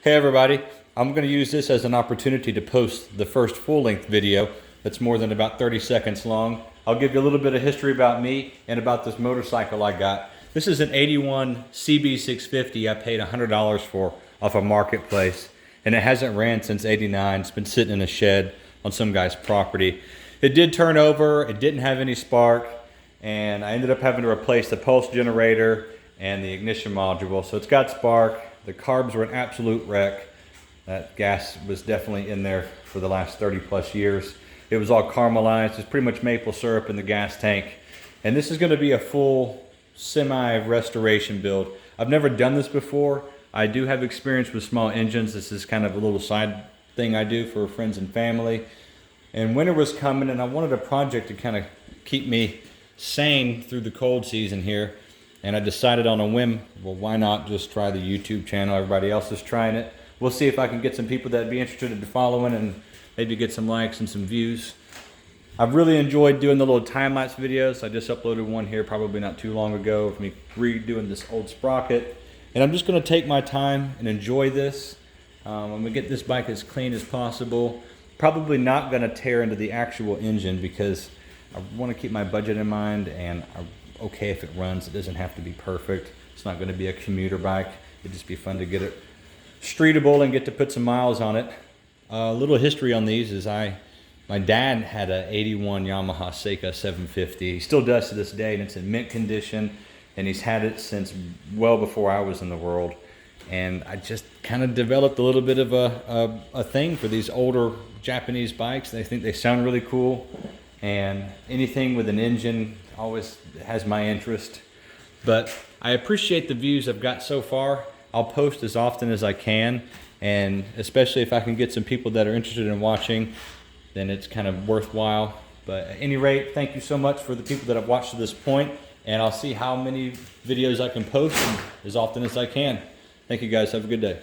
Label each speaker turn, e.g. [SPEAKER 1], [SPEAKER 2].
[SPEAKER 1] Hey everybody, I'm going to use this as an opportunity to post the first full-length video that's more than about 30 seconds long. I'll give you a little bit of history about me and about this motorcycle I got. This is an 81 CB650 I paid $100 for off a marketplace, and it hasn't ran since 89. It's been sitting in a shed on some guy's property. It did turn over, it didn't have any spark, and I ended up having to replace the pulse generator and the ignition module. So it's got spark. The carbs were an absolute wreck. That gas was definitely in there for the last 30 plus years. It was all caramelized. It's pretty much maple syrup in the gas tank. And this is going to be a full semi-restoration build. I've never done this before. I do have experience with small engines. This is kind of a little side thing I do for friends and family. And winter was coming, and I wanted a project to kind of keep me sane through the cold season here. And I decided on a whim, well, why not just try the YouTube channel? Everybody else is trying it. We'll see if I can get some people that'd be interested in following and maybe get some likes and some views. I've really enjoyed doing the little time-lapse videos. I just uploaded one here probably not too long ago of me redoing this old sprocket. And I'm just gonna take my time and enjoy this. I'm gonna get this bike as clean as possible. Probably not gonna tear into the actual engine because I wanna keep my budget in mind, and I'm okay if it runs. It doesn't have to be perfect. It's not gonna be a commuter bike. It'd just be fun to get it streetable and get to put some miles on it. A little history on these is my dad had a 81 Yamaha Seika 750. He still does to this day, and it's in mint condition, and he's had it since well before I was in the world. And I just kind of developed a little bit of a thing for these older Japanese bikes. They think they sound really cool, and anything with an engine always has my interest. But I appreciate the views I've got so far. I'll post as often as I can, and especially if I can get some people that are interested in watching, then it's kind of worthwhile. But at any rate, thank you so much for the people that have watched to this point, and I'll see how many videos I can post as often as I can. Thank you guys, have a good day.